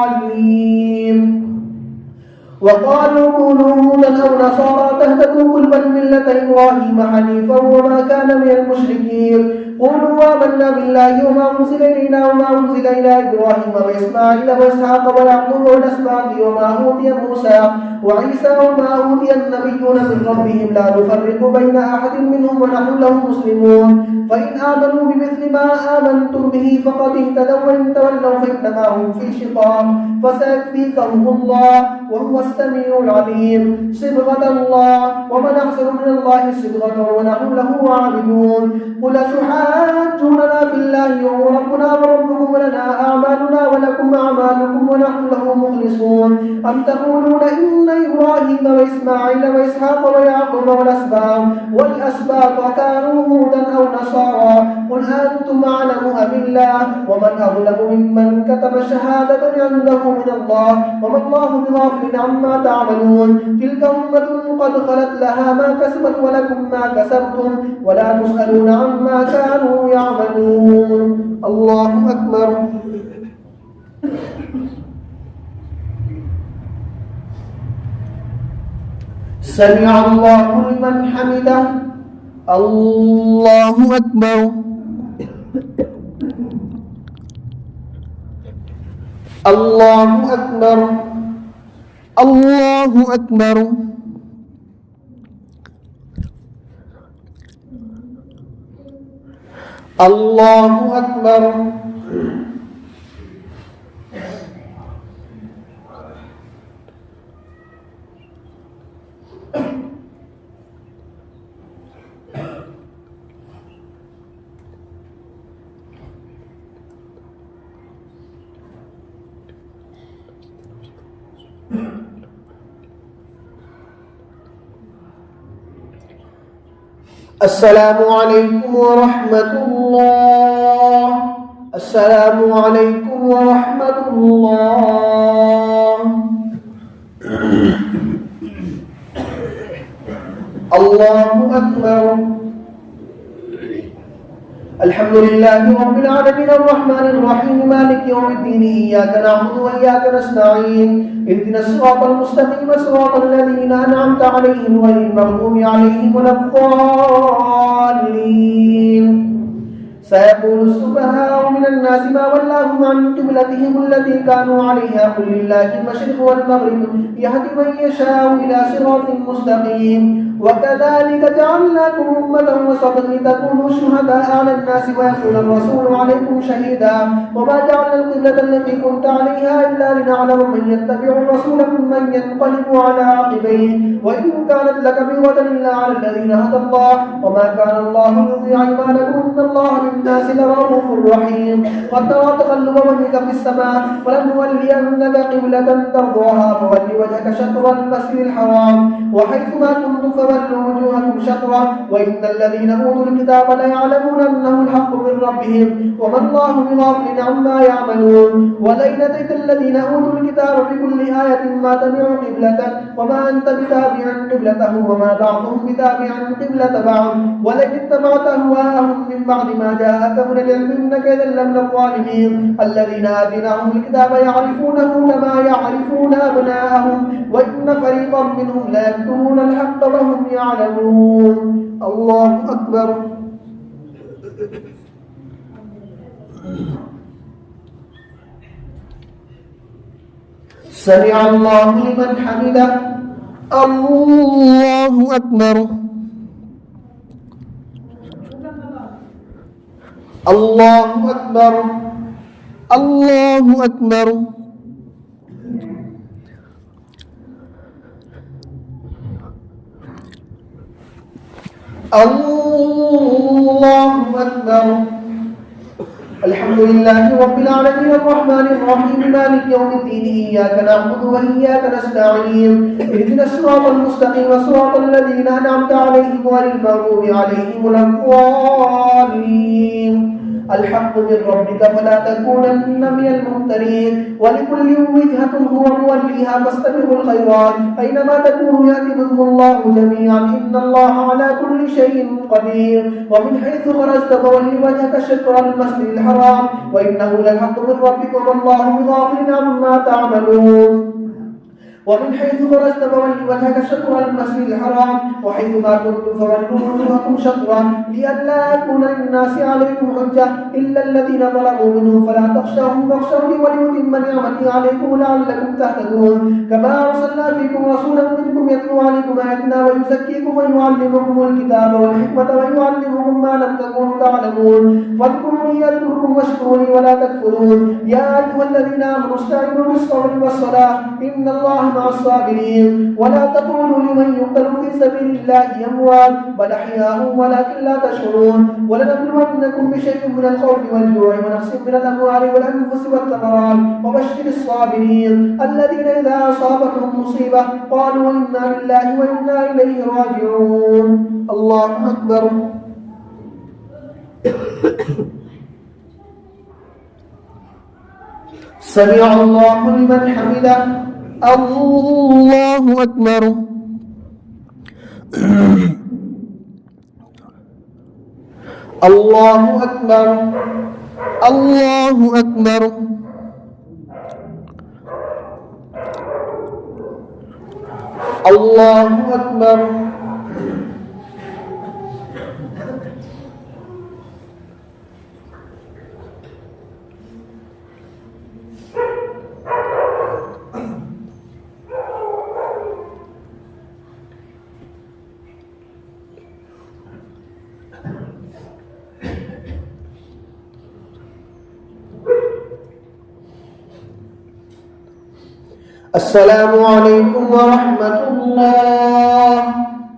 S1: الضالين. وقالوا كونوا هودا أو نصارى تهتدوا قل بل ملة إبراهيم حنيفا وما كان من المشركين قولوا آمنا بالله وما أنزل إلينا وما أنزل إلى إبراهيم وإسماعيل وإسحاق ويعقوب والأسباط وما أوتي موسى وعيسى وما أوتي النبيون من ربهم لا نفرق بين أحد منهم ونحن له مسلمون فإن آمنوا بمثل ما آمنتم به فقد اهتدوا وإن تولوا فإنما هم في شقاق فسيكفيكهم الله وهو السميع العليم صبغة الله ومن أحسن من الله صبغة ونحن له عابدون قل تحاجوننا في الله وهو ربنا وربكم ولنا أعمالنا ولكم أعمالكم ونحن له مخلصون أم تقولون إن إبراهيم وإسماعيل وإسحاق ويعقوب والأسباط كانوا هودا أو نصارى قل أنتم أعلم أم الله ومن أظلم ممن كتب شهادة عنده من الله وما الله بغافل عما تعملون تلك أمة قد خلت لها ما كسبت ولكم ما كسبتم ولا تسألون عما كانوا يعملون الله أكبر سمع الله لمن حمده الله أكبر الله أكبر الله أكبر الله أكبر السلام عليكم ورحمة الله السلام عليكم ورحمة الله الله أكبر الحمد لله رب العالمين الرحمن الرحيم مالك يوم الدين إياك نعبد وإياك نستعين اهدنا الصراط المستقيم صراط الذين أنعمت عليهم غير المغضوب عليهم ولا الضالين سيقول السفهاء من الناس ما ولاهم عن قبلتهم التي كانوا عليها قل لله المشرق والمغرب يهدي من يشاء إلى صراط مستقيم وكذلك جعلناكم أمة وسطا لتكونوا شهداء على الناس ويكون الرسول عليكم شهيدا وما جعلنا القبلة التي كنت عليها إلا لنعلم من يتبع الرسول ممن ينقلب على عقبيه وإن كانت لكبيرة إلا على الذين هدى الله وما كان الله يضيع إيمانكم إن الله بالناس لرؤوف رحيم قد ترى تقلب وجهك في السماء فلنولينك قبلة ترضاها فول وجهك شطر المسجد الحرام وحيث ما كنتم فولوا وجوهكم شطرا وإن الذين أوتوا الكتاب ليعلمون أنه الحق من ربهم وما الله بغافل عما يعملون ولئن أتيت الذين أوتوا الكتاب بكل آية ما تبعوا قبلتك وما أنت بتابع قبلته وما بعضهم بتابع قبلة بعض ولئن اتبعت أهواءهم من بعد ما جاءك من العلم إنك إذا لمن الظالمين الذين آتيناهم الكتاب يعرفونه كما يعرفون أبناءهم وإن فريقا منهم لا يكتمون الحق وهم يعلمون الله أكبر سمع الله لمن حمده الله أكبر الله أكبر الله أكبر الله أكبر الحمد لله رب العالمين الرحمن الرحيم مالك يوم الدين إياك نعبد وإياك نستعين اهدنا الصراط المستقيم صراط الذين أنعمت عليهم غير المغضوب عليهم ولا الضالين الحق من ربك فلا تكونن من الممترين ولكل وجهة هو موليها فاستبقوا الخيرات أينما تكونوا يأتي بكم الله جميعا إن الله على كل شيء قدير ومن حيث خرجت فول وجهك شطر المسجد الحرام وإنه للحق من ربك وما الله بغافل عما تعملون ومن حيث خرجت فول وجهك شطر المسجد الحرام وحيث ما كنتم فولوا وجوهكم شطرا لئلا يكون للناس عليكم حجة إلا الذين ظلموا منهم فلا تخشوهم واخشوني ولأتم نعمتي عليكم لعلكم تهتدون كما أرسلنا فيكم رسولا منكم يتلو عليكم آياتنا ويزكيكم ويعلمكم الكتاب والحكمة ويعلمكم ما لم تكونوا تعلمون فاذكروني أذكركم واشكروني ولا تكفرون يا أيها الذين آمنوا استعينوا بالصبر والصلاة إن الله مع الصابرين ولا تقولوا لمن يقتل في سبيل الله أموات بل أحياء ولكن لا تشعرون ولنبلونكم بشيء من الخوف والجوع ونقص من الأموال والأنفس والثمرات وبشر الصابرين الذين إذا أصابتهم مصيبة قالوا إنا لله وإنا إليه راجعون الله أكبر سمع الله لمن حمده الله أكبر الله أكبر الله أكبر الله أكبر السلام عليكم ورحمة الله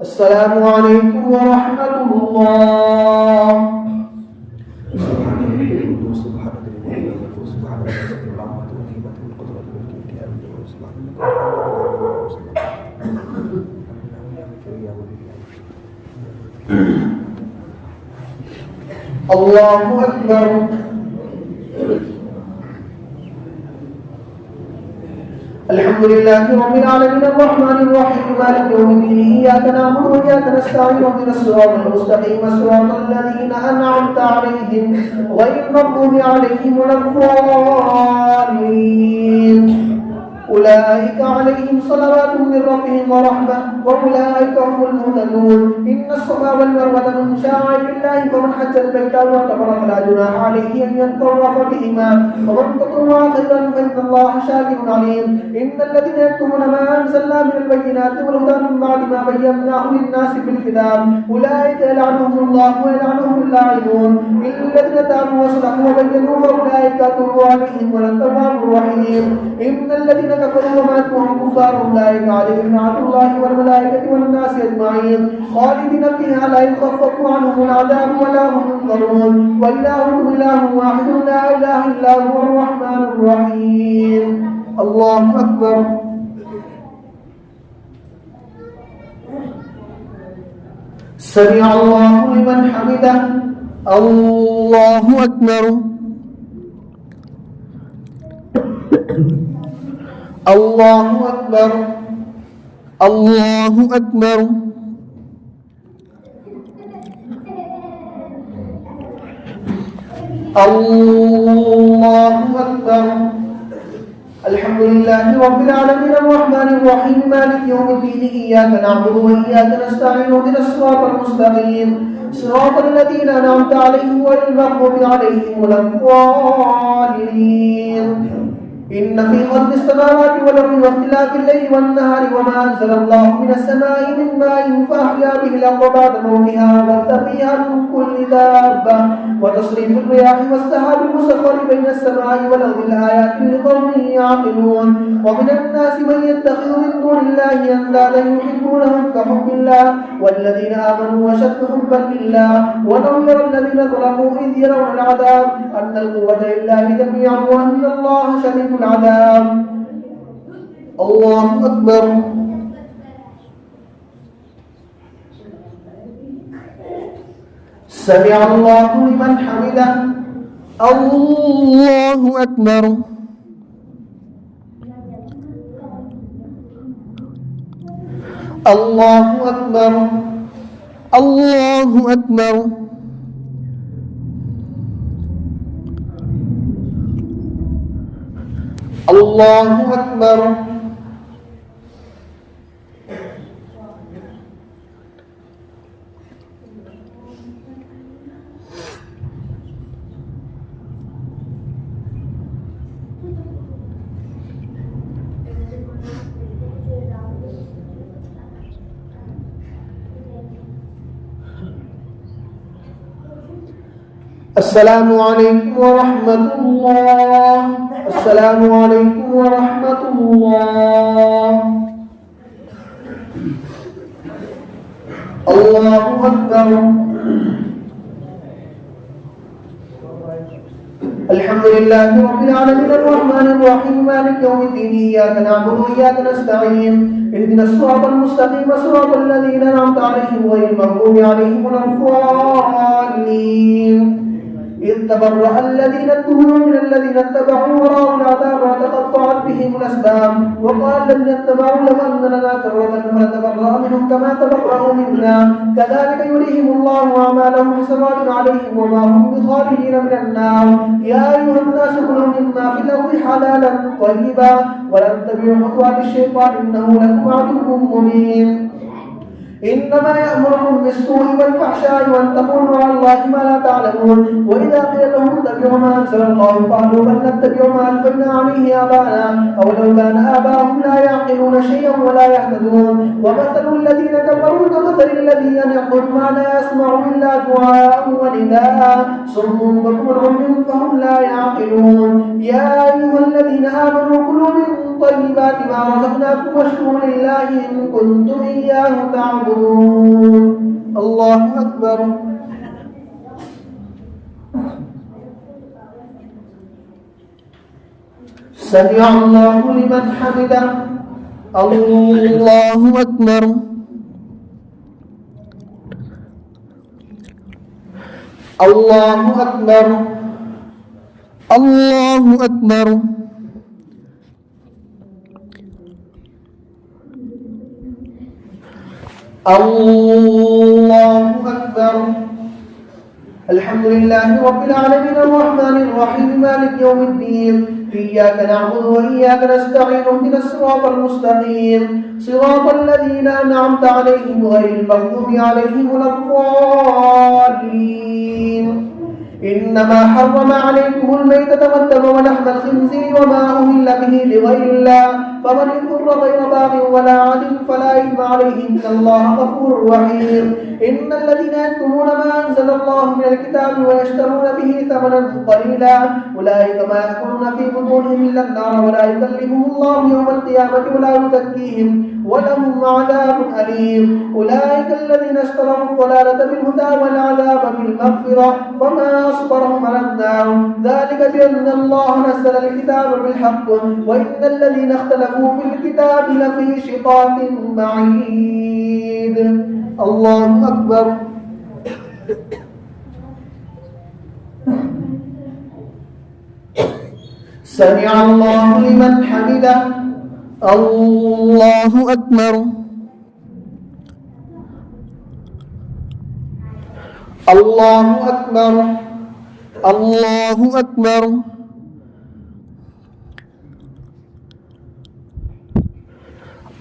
S1: السلام عليكم ورحمة الله الله أكبر الحمد لله رب العالمين الرحمن الرحيم مالك يوم الدين إياك نعبد وإياك نستعين اهدنا الصراط المستقيم صراط الذين أنعمت عليهم غير المغضوب عليهم ولا الضالين أولئك عليهم صلوات من ربهم ورحمة وأولئك هم المهتدون إن الصفا والمروة من شعائر الله فمن حج البيت أو اعتمر فلا جناح عليه أن يطوف بهما ومن تطوع خيرا فإن الله شاكر عليم إن الذين يكتمون ما أنزلنا من البينات والهدى من بعد ما بيناه للناس في الكتاب أولئك يلعنهم الله ويلعنهم اللاعنون إلا الذين تابوا وصلحوا وبينوا فأولئك أتوب عليهم وأنا التواب الرحيم إن الذين كفروا وماتوا وهم كفار أولئك عليهم لعنة الله والملائكة والناس أجمعين خالدين فيها لا يخفف عنهم العذاب ولا هم ينظرون وإلهكم إله واحد لا إله إلا هو الرحمن الرحيم الله أكبر سمع الله لمن حمده الله أكبر الله أكبر الله أكبر الله أكبر الحمد لله رب العالمين الرحمن الرحيم مالك يوم الدين إياك نعبد وإياك نستعين اهدنا الصراط المستقيم صراط الذين أنعمت عليهم غير المغضوب عليهم ولا الضالين إن في خلق السماوات والأرض واختلاف الليل والنهار وما أنزل الله من السماء من ماء فأحيا به الأرض بعد موتها وبث فيها من كل دابة وتصريف الرياح والسحاب المسخر بين السماء والأرض لآيات لقوم يعقلون ومن الناس من يتخذ من دون الله أندادا يحبونهم كحب الله والذين آمنوا أشد حبا لله ولو يرى الذين ظلموا إذ يرون العذاب أن القوة لله جميعا وأن الله شديد العذاب الله أكبر سمع الله لمن حمده الله أكبر الله أكبر الله أكبر الله أكبر السلام عليكم ورحمة الله. السلام عليكم ورحمة الله. الله أكبر. الحمد لله رب العالمين الرحمن الرحيم مالك يوم الدين إياك نعبد وإياك نستعين اهدنا الصراط المستقيم صراط الذين أنعمت عليهم غير المغضوب عليهم ولا الضالين. إذ تبرأ الذين اتبعوا من الذين اتبعوا ورأوا العذاب وتقطعت بهم الأسباب وقال الذين اتبعوا لو أن لنا كرة فنتبرأ منهم كما تبرأوا منا كذلك يريهم الله أعمالهم حسرات عليهم وما هم بخارجين من النار. يا أيها الناس كلوا مما في الأرض حلالا طيبا ولا تتبعوا خطوات الشيطان إنه لكم عدو مبين. إنما يأمركم بالسوء والفحشاء وأن تقولوا على الله ما لا تعلمون. وإذا قيل لهم اتبعوا ما أنزل الله قالوا بل نتبع ما ألفينا عليه آباءنا أولو كان آباؤهم لا يعقلون شيئا ولا يهتدون. ومثل الذين كفروا كمثل الذي ينقض ما لا يسمع إلا دعاء ونداء صم بكم عمي فهم لا يعقلون. يا أيها الذين آمنوا كلوا من طيبات ما رزقناكم واشكروا لله إن كنتم إياه تعبدون. الله أكبر. سمع الله لمن حمده. الله أكبر. الله أكبر. الله أكبر. الله أكبر. الحمد لله رب العالمين الرحمن الرحيم مالك يوم الدين إياك نعبد وإياك نستعين اهدنا الصراط المستقيم صراط الذين أنعمت عليهم غير المغضوب عليهم ولا الضالين. إنما حرم عليكم الميتة والدم ولحم الخنزير وما أهل به لغير الله فمن اضطر غير باغ ولا عاد فلا إثم عليه إن الله غفور رحيم. إن الذين يكتمون ما أنزل الله من الكتاب ويشترون به ثمنا قليلا أولئك ما يأكلون في بطونهم إلا النار ولا يكلمهم الله يوم القيامة ولا يزكيهم ولهم عذاب أليم. أولئك الذين اشتروا الضلالة بالهدى والعذاب بالمغفرة فما أصبرهم على النار ذلك بأن الله نزل الكتاب بالحق وإن الذين اختلفوا في الكتاب لفي شقاق بعيد. الله أكبر. سمع الله لمن حمده. الله أكبر. الله أكبر. الله أكبر.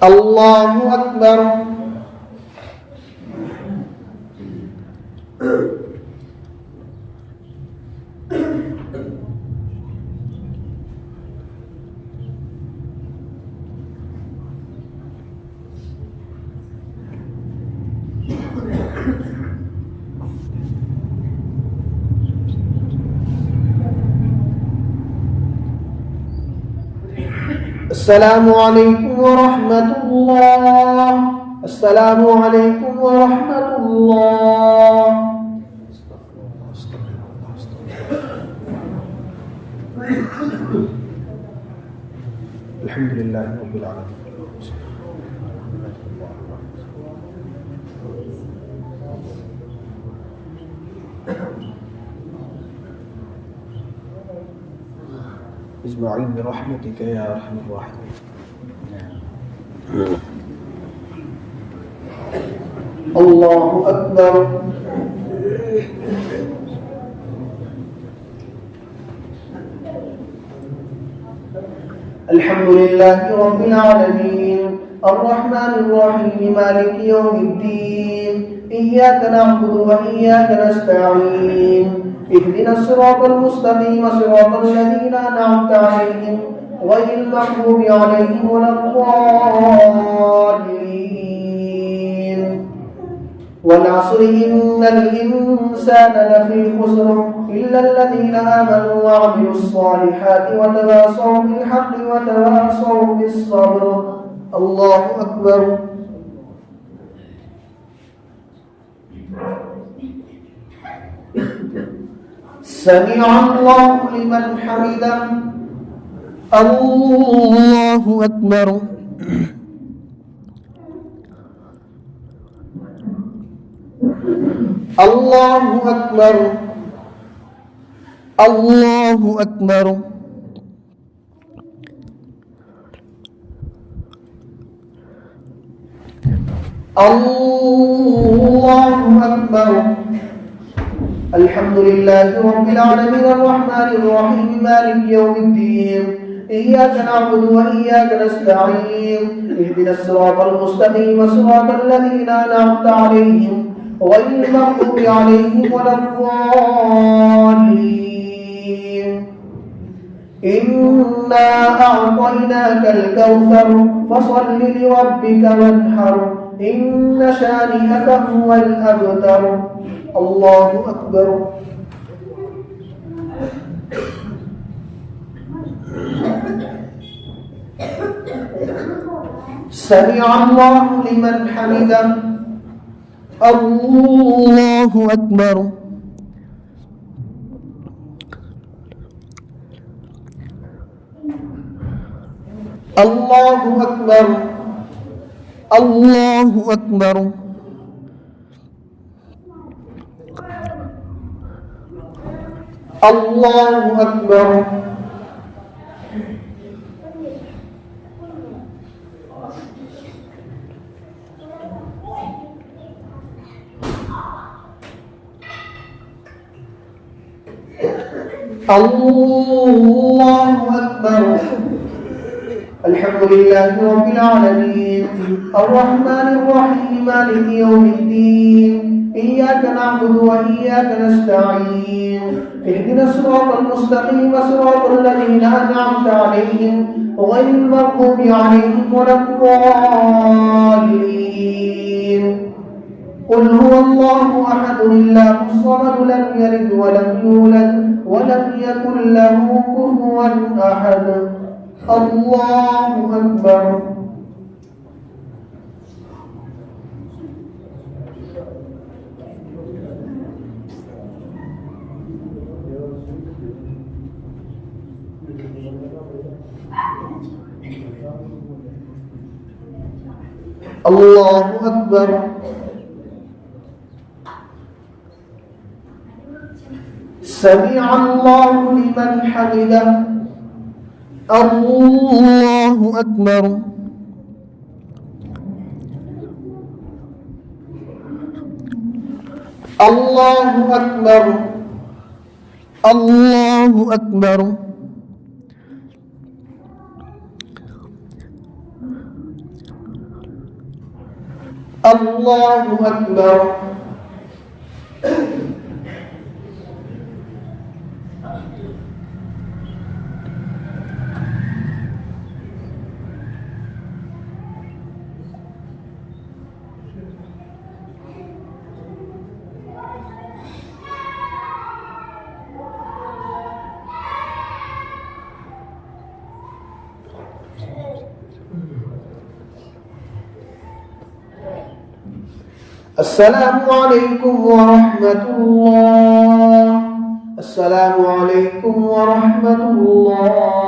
S1: الله أكبر. السلام عليكم ورحمة الله. السلام عليكم ورحمة الله. الحمد لله رب العالمين. اجمعين برحمتك يا أرحم الراحمين. الله أكبر. الحمد لله رب العالمين الرحمن الرحيم مالك يوم الدين إياك نعبد وإياك نستعين اهدنا الصراط المستقيم صراط الذين أنعمت عليهم غير المغضوب عليهم ولا الضالين. والعصر إن الإنسان لفي خسر إلا الذين آمنوا وعملوا الصالحات وتواصوا بالحق وتواصوا بالصبر. الله أكبر. سمع الله لمن حمده. الله أكبر. الله أكبر. الله أكبر. الله أكبر. الحمد لله رب العالمين الرحمن الرحيم مالك يوم الدين إياك نعبد وإياك نستعين اهدنا الصراط المستقيم صراط الذين أنعمت عليهم غير المغضوب عليهم ولا الضالين. إنا أعطيناك الكوثر فصل لربك وانحر إن شانئك هو الأبتر. الله أكبر. سمع الله لمن حمده. الله أكبر. الله أكبر. الله أكبر. الله أكبر. الله أكبر. الحمد لله رب العالمين الرحمن الرحيم مالك يوم الدين إياك نعبد وإياك نستعين اهدنا الصراط المستقيم صراط الذين أنعمت عليهم غير المغضوب عليهم ولا الضالين. قل هو الله أحد الله الصمد لم يلد ولم يولد ولم يكن له كفوا أحد. الله أكبر. الله أكبر. سمع الله لمن حمده. الله أكبر. الله أكبر. الله أكبر. الله أكبر. السلام عليكم ورحمة الله. السلام عليكم ورحمة الله.